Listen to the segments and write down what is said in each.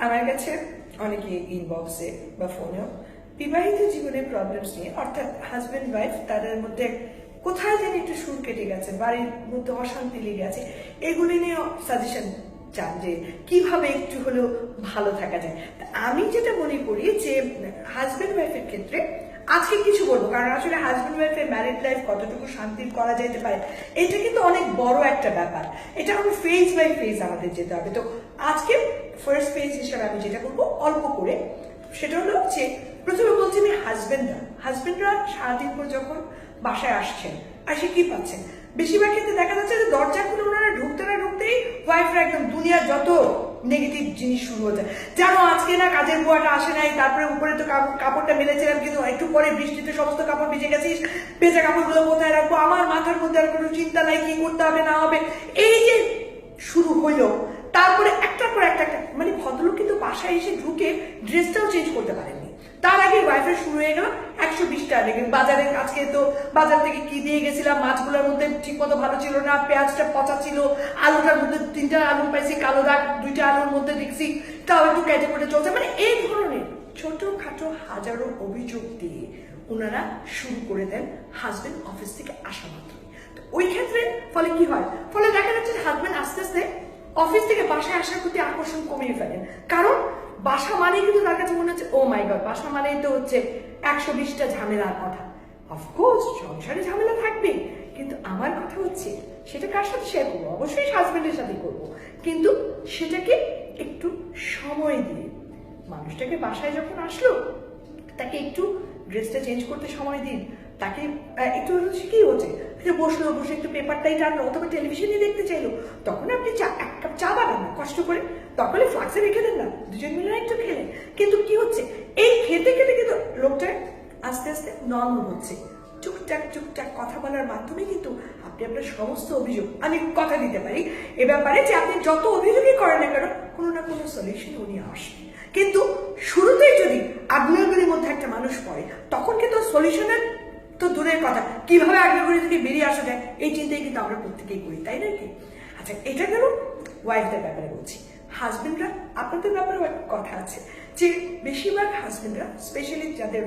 আমার কাছে অনেকে ইনবক্সে বা ফোনেও বিবাহিত জীবনের প্রবলেমস নিয়ে, অর্থাৎ হাজবেন্ড ওয়াইফ তাদের মধ্যে কোথায় যেন একটু সুর কেটে গেছে, বাড়ির মধ্যে অশান্তি লেগে আছে, এগুলি নিয়ে সাজেশন চান যে কিভাবে একটু হলেও ভালো থাকা যায়। আমি যেটা মনে করি যে হাজবেন্ড ওয়াইফের ক্ষেত্রে আজকে কিছু বলবো, কারণ আসলে হাজবেন্ড ওয়াইফের ম্যারিড লাইফ কতটুকু শান্তির করা যেতে পারে এটা কিন্তু অনেক বড় একটা ব্যাপার। এটা আমরা ফেজ বাই ফেজ আমাদের যেতে হবে। তো আজকে ফার্স্ট ফেজ হিসাবে আমি যেটা করবো অল্প করে, সেটা হলো যে প্রথমে বলছি আমি হাজবেন্ডরা সারাদিন পর যখন বাসায় আসছেন আর সে কি পাচ্ছেন, বেশিরভাগ ক্ষেত্রে দেখা যাচ্ছে যে দরজা খুলে ওনারা ঢুকতেই ওয়াইফরা একদম দুনিয়ার যত নেগেটিভ জিনিস শুরু হচ্ছে। জানো আজকে না কাজের বুয়াটা আসে নাই, তারপরে উপরে তো কাপড়টা মেলেছিলাম কিন্তু একটু পরে বৃষ্টিতে সমস্ত কাপড় ভিজে গেছিস, ভেজা কাপড়গুলো কোথায় রাখবো, আমার মাথার মধ্যে আর কোনো চিন্তা নাই কি করতে হবে না হবে। এই যে শুরু হইলো, তারপরে একটার পর একটা মানে ভদ্রলোক কিন্তু বাসায় এসে ঢুকে ড্রেসটাও চেঞ্জ করতে পারেননি, তার আগে ওয়াইফের শুরু হয়ে গেল 120টা বাজারে। আজকে তো বাজার থেকে কি দিয়ে গেছিলাম, মাছগুলোর মধ্যে ঠিক মতো ভালো ছিল না, পেঁয়াজটা পচা ছিল, আলুটার মধ্যে 3টা আলু পাইছি কালো দাগ, 2টা আলুর মধ্যে দেখছি তাও একটু কেটে কেটে চলছে। মানে এই ধরনের ছোটখাটো হাজারো অভিযোগ দিয়ে ওনারা শুরু করে দেন হাজবেন্ড অফিস থেকে আসা মাত্র। তো ওই ক্ষেত্রে ফলে কি হয়, ফলে দেখা যাচ্ছে হাজবেন্ড আস্তে আস্তে অফিস থেকে বাসায় আসার প্রতি আকর্ষণ কমিয়ে ফেলেন। কারণ বাসা মানেই কিন্তু তার কাছে মনে হচ্ছে ও মাই গড, বাসা মানেই তো হচ্ছে 120টা ঝামেলার কথা। অফকোর্স সংসারে ঝামেলা থাকবে, কিন্তু আমার কথা হচ্ছে সেটা কার সাথে শেয়ার করবো, অবশ্যই হাজবেন্ডের সাথে করবো, কিন্তু সেটাকে একটু সময় দিয়ে মানুষটাকে বাসায় যখন আসলো তাকে একটু ড্রেসটা চেঞ্জ করতে সময় দিন, তাকে একটু কি হচ্ছে বসলো, বসে একটু পেপারটাই টানলো অথবা টেলিভিশনই দেখতে চাইলো, তখন আপনি এক কাপ চা বানান না কষ্ট করে, তখন ফ্লাক্সে রেখে দেন না, দুজন মিলে একটু খেলেন। কিন্তু কি হচ্ছে, এই খেতে খেতে কিন্তু লোকটা আস্তে আস্তে নর্মাল হচ্ছে। টুকটাক কথা বলার মাধ্যমে কিন্তু আপনি আপনার সমস্ত অভিযোগ, আমি কথা দিতে পারি এ ব্যাপারে যে আপনি যত অভিযোগই করেন না কেন কোনো না কোনো সলিউশন উনি আসবে। কিন্তু শুরুতেই যদি আগ্নেয়গিরির মধ্যে একটা মানুষ পড়ে, তখন কিন্তু সলিউশনের তো দূরের কথা, কিভাবে আগ্নেয়গিরি থেকে বেরিয়ে আসা যায় এই চিন্তাই কিন্তু আমরা প্রত্যেকেই করি, তাই নাকি? আচ্ছা, এটা গেল ওয়াইফদের ব্যাপারে বলছি। হাজবেন্ডরা আপনাদের ব্যাপারে কথা আছে যে বেশিরভাগ হাজবেন্ডরা, স্পেশালি যাদের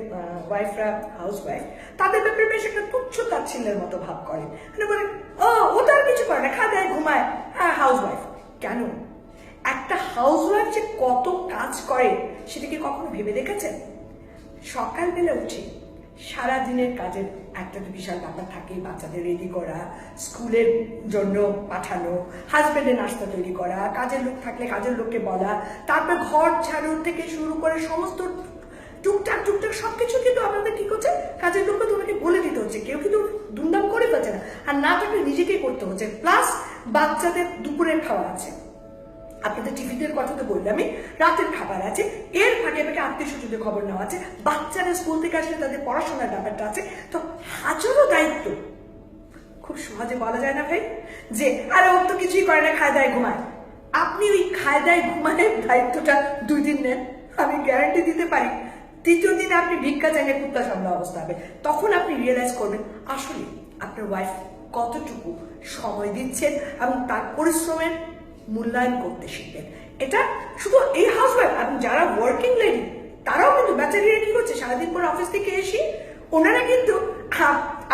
ওয়াইফরা হাউস ওয়াইফ, তাদের ব্যাপারে বেশ একটা তুচ্ছ তাচ্ছিল্যের মতো ভাব করেন। মানে বলেন ও তো আর কিছু করে না, খায় দেয় ঘুমায়, হ্যাঁ হাউস ওয়াইফ। কেন একটা হাউস ওয়াইফ যে কত কাজ করে সেটা কি কখনো ভেবে দেখেছেন? সকালবেলা উঠে সারাদিনের কাজের একটা তো বিশাল ব্যাপার থাকে, বাচ্চাদের রেডি করা, স্কুলের জন্য পাঠানো, হাজবেন্ডের নাস্তা তৈরি করা, কাজের লোক থাকলে কাজের লোককে বলা, তারপর ঘর ঝাড়ু থেকে শুরু করে সমস্ত টুকটাক সবকিছু কিন্তু আপনাদের কি করছে, কাজের লোককে তোমাকে বলে দিতে হচ্ছে, কেউ কিন্তু দুমদাম করে পাচ্ছে না, আর না থাকলে নিজেকেই করতে হচ্ছে। প্লাস বাচ্চাদের দুপুরের খাওয়া আছে, আপনাদের টিফিনের কথা তো বললামই, রাতের খাবার আছে, এর ফাঁকে আত্মীয় স্বজনদের খবর নেওয়া আছে, বাচ্চারা স্কুল থেকে আসলে তাদের পড়াশোনার ব্যাপারটা আছে। তো হাজারো দায়িত্ব, খুব সহজে বলা যায় না ভাই যে আরে ও তো কিছুই করে না, খায় দায় ঘুমায়। আপনি ওই খায় দায় ঘুমায় দায়িত্বটা 2 দিন নেন, আমি গ্যারান্টি দিতে পারি 3য় দিনে আপনি ভিক্ষা চাইলে কুত্তা সামলা অবস্থা হবে। তখন আপনি রিয়েলাইজ করবেন আসলে আপনার ওয়াইফ কতটুকু সময় দিচ্ছেন এবং তার পরিশ্রমের মূল্যায়ন করতে শিখবেন। এটা শুধু এই হাউসওয়াইফ এবং যারা ওয়ার্কিং লেডি তারাও কিন্তু, বেচারিরা কি করছে সারাদিন পর অফিস থেকে এসে ওনারা কিন্তু,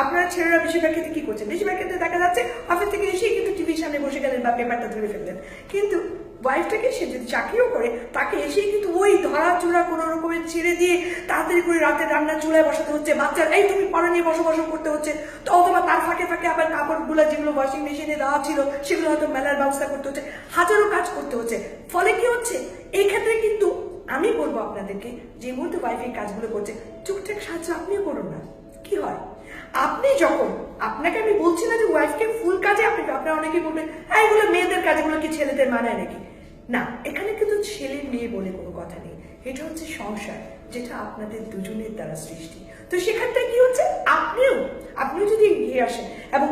আপনারা ছেলেরা বেশিরভাগ ক্ষেত্রে কি করছেন, বেশিরভাগ ক্ষেত্রে দেখা যাচ্ছে অফিস থেকে এসে কিন্তু টিভির সামনে বসে গেলেন বা পেপারটা ধরে ফেললেন। কিন্তু ওয়াইফটাকে সে যদি চাকরিও করে তাকে এসে কিন্তু ওই ধরা চূড়া কোনো রকমের ছেড়ে দিয়ে তাড়াতাড়ি করে রাতের রান্নার চুলায় বসাতে হচ্ছে, বাচ্চার এই তুমি পড়া নিয়ে বসো করতে হচ্ছে, তো অথবা তার ফাঁকে আবার কাপড়গুলো যেগুলো ওয়াশিং মেশিনে দেওয়া ছিল সেগুলো হয়তো মেলার ব্যবস্থা করতে হচ্ছে, হাজারো কাজ করতে হচ্ছে। ফলে কি হচ্ছে, এই ক্ষেত্রে কিন্তু আমি বলবো আপনাদেরকে, যে মুহূর্তে ওয়াইফ এই কাজগুলো করছে টুকটাক সাহায্য আপনিও করুন না। কি হয়, আপনি যখন, আপনাকে আমি বলছি না যে ওয়াইফকে ফুল কাজে আপনারা অনেকেই বলবেন হ্যাঁ এগুলো মেয়েদের কাজ, এগুলো কি ছেলেদের মানায় নাকি? না, এখানে কিন্তু ছেলে মেয়ে বলে কোনো কথা নেই, এটা হচ্ছে সংসার যেটা আপনাদের দুজনের দ্বারা সৃষ্টি। তো সেখানটায় কি হচ্ছে, আপনিও যদি এগিয়ে আসেন এবং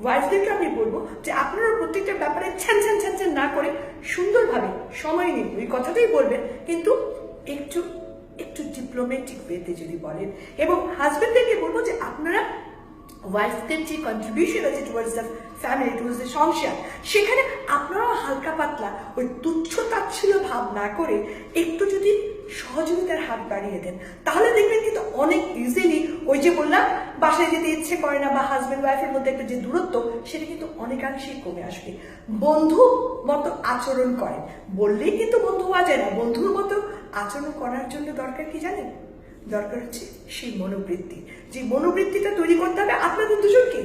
ওয়াইফদেরকে আমি বলবো যে আপনারা প্রত্যেকটা ব্যাপারে ছ্যান না করে সুন্দরভাবে সময় নিন, ওই কথাটাই বলবেন, কিন্তু একটু ডিপ্লোম্যাটিক ওয়েতে যদি বলেন। এবং হাজবেন্ডদেরকে বলবো যে আপনারা ওয়াইফদের যে কন্ট্রিবিউশন আছে towards the family, it was the সংসার। সেখানে আপনারাও হালকা পাতলা ওই তুচ্ছ তাচ্ছিল্য ভাব না করে একটু যদি সহযোগিতার হাত বাড়িয়ে দেন, তাহলে দেখবেন কিন্তু অনেক ইজিলি ওই যে বললাম বাসায় যেতে ইচ্ছে করে না বা হাজব্যান্ড ওয়াইফের মধ্যে একটা যে দূরত্ব, সেটা কিন্তু অনেকাংশেই কমে আসবে। বন্ধু মতো আচরণ করেন, বললেই কিন্তু বন্ধু হওয়া যায় না। বন্ধুর মতো আচরণ করার জন্য দরকার কি জানেন? দরকার হচ্ছে সেই মনোবৃত্তি। যে মনোবৃত্তিটা তৈরি করতে হবে আপনাদের দুজনকে।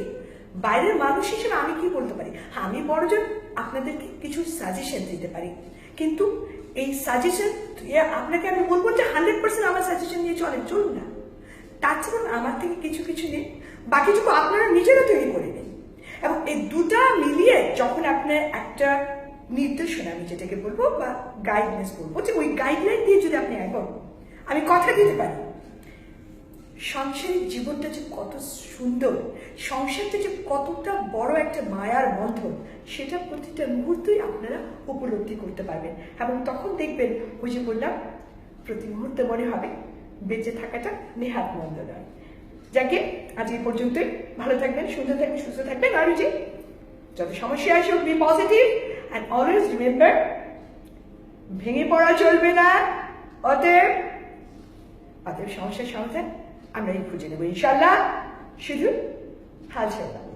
বাইরের মানুষ হিসেবে আমি কি বলতে পারি? আমি বড়জন আপনাদেরকে কিছু সাজেশন দিতে পারি, কিন্তু এই সাজেশন আপনাকে আমি বলবো যে 100% আমার সাজেশন নিয়ে চলুন না। তার জন্য আমার থেকে কিছু কিছু নেই, বাকিটুকু আপনারা নিজেরা তৈরি করে নিন। এবং এই দুটা মিলিয়ে যখন আপনার একটা নির্দেশনা, আমি যেটাকে বলবো বা গাইডনেস বলবো, যে ওই গাইডলাইন দিয়ে যদি আপনি এগোন, আমি কথা দিতে পারি সংসারের জীবনটা যে কত সুন্দর, সংসারটা যে কতটা বড় একটা মায়ার বন্ধন, সেটা প্রতিটা মুহূর্তেই আপনারা উপলব্ধি করতে পারবেন। এবং তখন দেখবেন ওই যে বললাম, প্রতি মুহূর্তে মনে হবে বেঁচে থাকাটা নেহাত মন্দ নয়। যাকে আজ এই পর্যন্তই। ভালো থাকবেন, সুন্দর থাকবেন, সুস্থ থাকবেন। আর যে যত সমস্যা আসে, be positive and always remember, ভেঙে পড়া চলবে না। অতএব সমস্যার সমাধান আমরাই খুঁজে নেবো ইনশাল্লাহ, শুধু হাল ছেড়ে